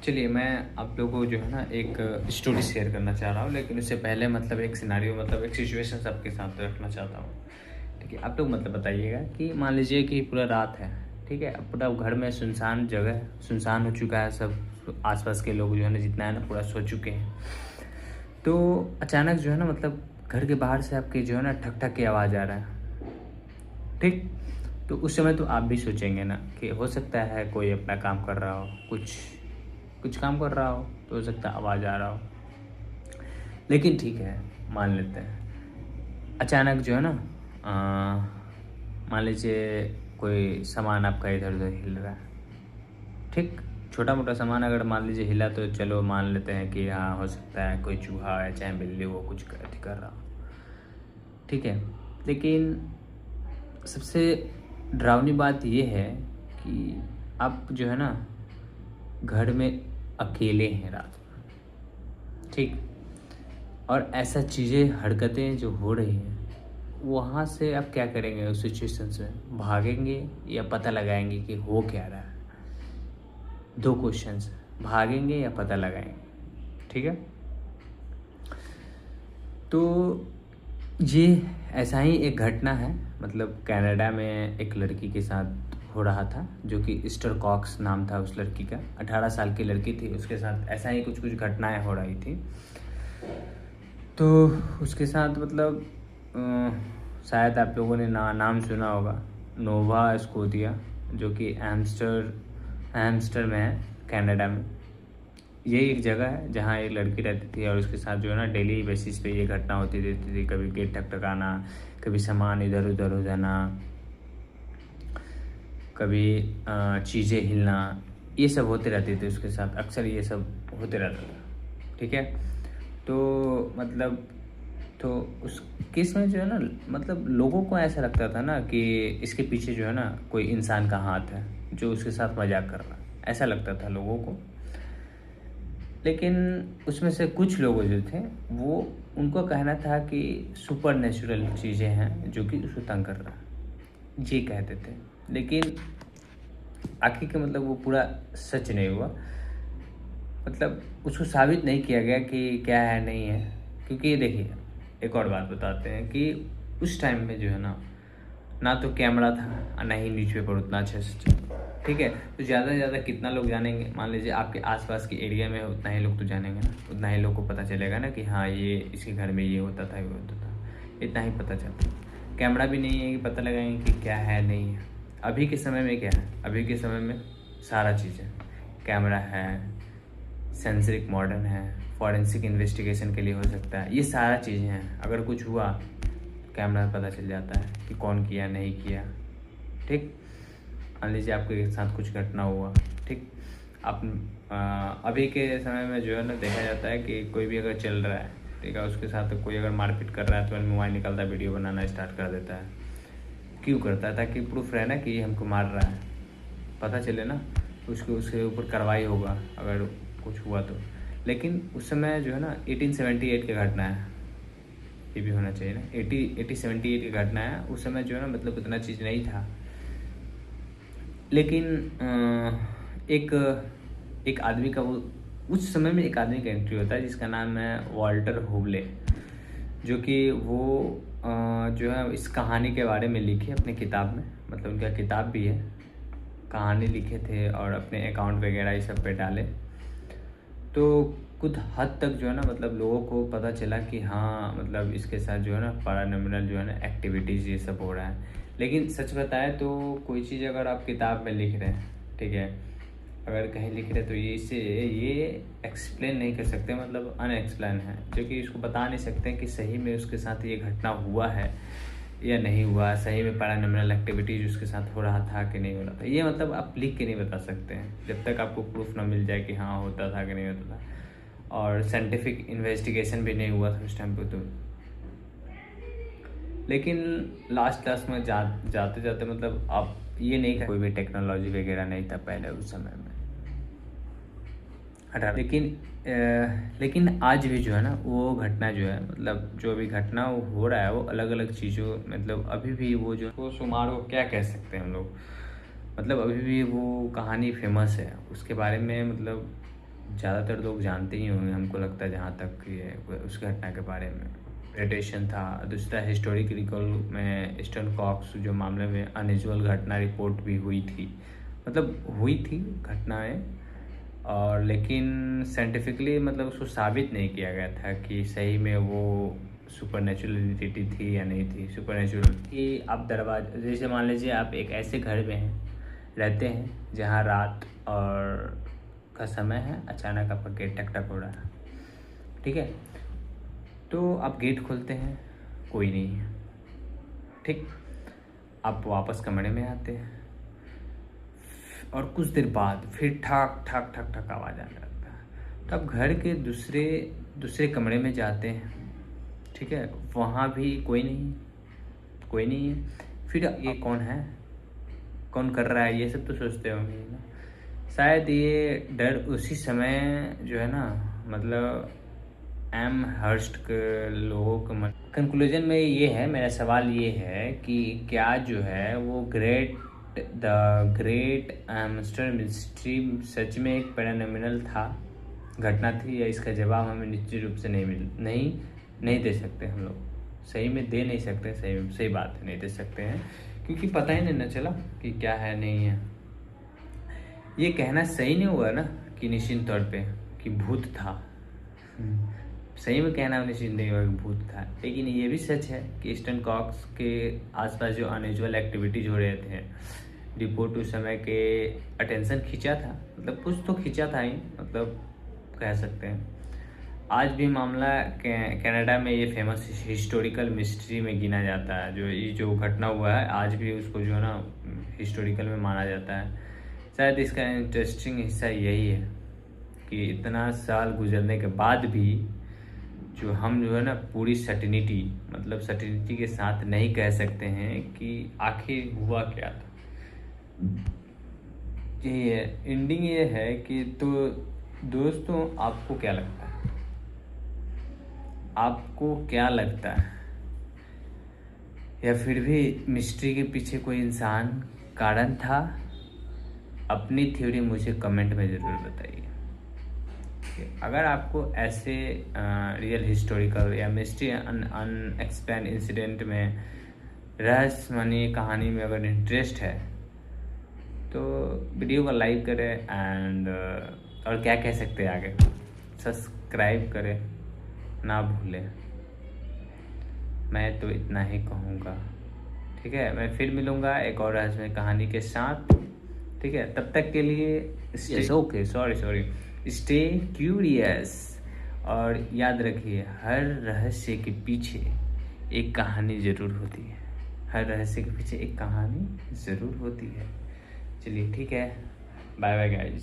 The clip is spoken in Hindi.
चलिए, मैं आप लोगों को जो है ना एक स्टोरी शेयर करना चाह रहा हूँ, लेकिन उससे पहले मतलब एक सिनेरियो मतलब एक सिचुएशन आपके साथ रखना चाहता हूँ। ठीक है, आप लोग मतलब बताइएगा कि मान लीजिए कि पूरा रात है, ठीक है, अब पूरा घर में सुनसान जगह है, सुनसान हो चुका है, सब आसपास के लोग जो है ना जितना है ना पूरा सो चुके हैं। तो अचानक जो है ना मतलब घर के बाहर से आपके जो है ना ठक ठक की आवाज़ आ रहा है। ठीक, तो उस समय तो आप भी सोचेंगे ना कि हो सकता है कोई अपना काम कर रहा हो, कुछ कुछ काम कर रहा हो, तो हो सकता है आवाज़ आ रहा हो। लेकिन ठीक है, मान लेते हैं अचानक जो है ना मान लीजिए कोई सामान आपका इधर उधर हिल रहा है। ठीक, छोटा मोटा सामान अगर मान लीजिए हिला तो चलो मान लेते हैं कि हाँ हो सकता है कोई चूहा है चाहे बिल्ली वो कुछ कर रहा हो। ठीक है, लेकिन सबसे डरावनी बात ये है कि आप जो है ना घर में अकेले हैं रात में। ठीक, और ऐसा चीज़ें हरकतें जो हो रही हैं, वहाँ से आप क्या करेंगे उस सिचुएशन से? भागेंगे या पता लगाएंगे कि हो क्या रहा है? दो क्वेश्चंस, भागेंगे या पता लगाएंगे। ठीक है, तो ये ऐसा ही एक घटना है, मतलब कनाडा में एक लड़की के साथ हो रहा था, जो कि ईस्टर कॉक्स नाम था उस लड़की का। 18 साल की लड़की थी, उसके साथ ऐसा ही कुछ कुछ घटनाएं हो रही थी। तो उसके साथ मतलब शायद आप लोगों ने नाम सुना होगा, नोवा स्कोटिया, जो कि एम्स्टर में है, कनाडा में। ये एक जगह है जहाँ एक लड़की रहती थी और उसके साथ जो है ना डेली बेसिस पे ये घटना होती रहती थी। कभी गेट ठकठकाना, कभी सामान इधर उधर हो जाना, कभी चीज़ें हिलना, ये सब होते रहते थे उसके साथ, अक्सर ये सब होते रहता था। ठीक है, तो मतलब तो उस केस में जो है ना मतलब लोगों को ऐसा लगता था ना कि इसके पीछे जो है ना कोई इंसान का हाथ है जो उसके साथ मजाक कर रहा है, ऐसा लगता था लोगों को। लेकिन उसमें से कुछ लोग जो थे वो, उनको कहना था कि सुपर नेचुरल चीज़ें हैं जो कि उसको तंग कर रहा है, ये कहते थे। लेकिन आखिर के मतलब वो पूरा सच नहीं हुआ, मतलब उसको साबित नहीं किया गया कि क्या है नहीं है। क्योंकि देखिए, एक और बात बताते हैं कि उस टाइम में जो है ना तो कैमरा था और ना ही न्यूज़पेपर उतना अच्छे से चला। ठीक है, तो ज़्यादा से ज़्यादा कितना लोग जानेंगे? मान लीजिए आपके आसपास के एरिया में उतना ही लोग तो जानेंगे ना, उतना ही लोग को पता चलेगा ना कि हाँ ये इसके घर में ये होता था, ये होता था, इतना ही पता चलता। कैमरा भी नहीं है कि पता लगाएंगे कि क्या है नहीं है। अभी के समय में क्या है, अभी के समय में सारा चीज़ है, कैमरा है, सेंसरिक मॉडर्न है, फॉरेंसिक इन्वेस्टिगेशन के लिए हो सकता है, ये सारा चीज़ें हैं। अगर कुछ हुआ कैमरा में पता चल जाता है कि कौन किया नहीं किया। ठीक, मान लीजिए आपके साथ कुछ घटना हुआ, ठीक, आप अभी के समय में जो है ना देखा जाता है कि कोई भी अगर चल रहा है, ठीक है, उसके साथ कोई अगर मारपीट कर रहा है तो मोबाइल निकलता है, वीडियो बनाना स्टार्ट कर देता है। क्यों करता है? ताकि प्रूफ रहे ना कि ये हमको मार रहा है, पता चले ना, उसके उसके ऊपर कार्रवाई होगा अगर कुछ हुआ तो। लेकिन उस समय जो है ना 1878 की घटना है, ये भी होना चाहिए ना, 1878 की घटना है। उस समय जो है ना मतलब इतना चीज़ नहीं था। लेकिन एक एक आदमी का वो, उस समय में एक आदमी का एंट्री होता है जिसका नाम है वॉल्टर हुबले, जो कि वो जो है इस कहानी के बारे में लिखे अपने किताब में, मतलब उनका किताब भी है, कहानी लिखे थे और अपने अकाउंट वगैरह ये सब पे डाले। तो कुछ हद तक जो है ना मतलब लोगों को पता चला कि हाँ मतलब इसके साथ जो है ना पैरानॉर्मल जो है ना एक्टिविटीज़ ये सब हो रहा है। लेकिन सच बताए तो कोई चीज़ अगर आप किताब में लिख रहे हैं, ठीक है, अगर कहीं लिख रहे तो ये इसे ये एक्सप्लेन नहीं कर सकते, मतलब अनएक्सप्लेन है, जो कि इसको बता नहीं सकते कि सही में उसके साथ ये घटना हुआ है या नहीं हुआ, सही में पैरानॉर्मल एक्टिविटीज उसके साथ हो रहा था कि नहीं हो रहा था। ये मतलब आप लिख के नहीं बता सकते हैं जब तक आपको प्रूफ ना मिल जाए कि हाँ होता था कि नहीं होता था, और साइंटिफिक इन्वेस्टिगेशन भी नहीं हुआ था उस टाइम पे तो। लेकिन लास्ट में जाते जाते मतलब आप ये नहीं, कोई भी टेक्नोलॉजी वगैरह नहीं था पहले उस समय में, हटा। लेकिन आज भी जो है ना वो घटना जो है, मतलब जो अभी घटना हो रहा है वो अलग अलग चीज़ों, मतलब अभी भी वो जो वो शुमार को क्या कह सकते हैं हम लोग, मतलब अभी भी वो कहानी फेमस है उसके बारे में, मतलब ज़्यादातर लोग जानते ही होंगे, हमको लगता है, जहाँ तक ये उस घटना के बारे में। रेडिएशन था। दूसरा हिस्टोरिकल में ईस्टर्न कॉक्स जो मामले में अनयूजुअल घटना रिपोर्ट भी हुई थी, मतलब हुई थी घटनाएं, और लेकिन साइंटिफिकली मतलब उसको साबित नहीं किया गया था कि सही में वो सुपरनेचुरल एंटिटी थी या नहीं थी। सुपरनेचुरल कि आप दरवाजा, जैसे मान लीजिए आप एक ऐसे घर में हैं, रहते हैं, जहाँ रात और का समय है, अचानक आपका गेट टक टक हो रहा है, ठीक है, तो आप गेट खोलते हैं, कोई नहीं है, ठीक, आप वापस कमरे में आते हैं, और कुछ देर बाद फिर ठक ठक ठक ठक आवाज़ आने लगता है। तो आप घर के दूसरे कमरे में जाते हैं, ठीक है, वहाँ भी कोई नहीं, कोई नहीं है। फिर ये कौन है, कौन कर रहा है, ये सब तो सोचते होंगे ना। शायद ये डर उसी समय जो है ना, मतलब एम हर्स्ट के लोगों के मन। कंक्लूजन में ये है, मेरा सवाल ये है कि क्या जो है वो द ग्रेट एम्स्टर मिस्ट्री सच में एक पैरानॉर्मल था, घटना थी, या इसका जवाब हमें निश्चित रूप से नहीं दे सकते हम लोग, सही में दे नहीं सकते, सही बात है, नहीं दे सकते हैं, क्योंकि पता ही नहीं ना चला कि क्या है नहीं है। ये कहना सही नहीं हुआ ना कि निश्चित तौर पे कि भूत था, सही में कहना निश्चित नहीं हुआ कि भूत था, लेकिन ये भी सच है कि ईस्टर्न कॉक्स के आसपास जो अनयूजुअल एक्टिविटीज हो रहे थे, रिपोर्ट उस समय के अटेंशन खींचा था, मतलब कुछ तो खींचा था ही, मतलब कह सकते हैं। आज भी मामला कनाडा में ये फेमस हिस्टोरिकल मिस्ट्री में गिना जाता है। जो घटना हुआ है, आज भी उसको जो है ना हिस्टोरिकल में माना जाता है। शायद इसका इंटरेस्टिंग हिस्सा यही है कि इतना साल गुजरने के बाद भी जो हम जो है ना पूरी सर्टिनिटी के साथ नहीं कह सकते हैं कि आखिर हुआ क्या था। यही है एंडिंग, ये है कि तो दोस्तों आपको क्या लगता है, आपको क्या लगता है, या फिर भी मिस्ट्री के पीछे कोई इंसान कारण था? अपनी थ्योरी मुझे कमेंट में ज़रूर बताइए। अगर आपको ऐसे रियल हिस्टोरिकल या मिस्ट्री अनएक्सप्लेन इंसिडेंट में, रहस्यमयी कहानी में अगर इंटरेस्ट है, तो वीडियो को लाइक करें एंड और क्या कह सकते हैं आगे, सब्सक्राइब करें ना भूलें। मैं तो इतना ही कहूँगा, ठीक है। मैं फिर मिलूँगा एक और रहस्यमय कहानी के साथ, ठीक है। तब तक के लिए स्टे क्यूरियस, और याद रखिए हर रहस्य के पीछे एक कहानी ज़रूर होती है, हर रहस्य के पीछे एक कहानी ज़रूर होती है। चलिए ठीक है, बाय बाय गाइस।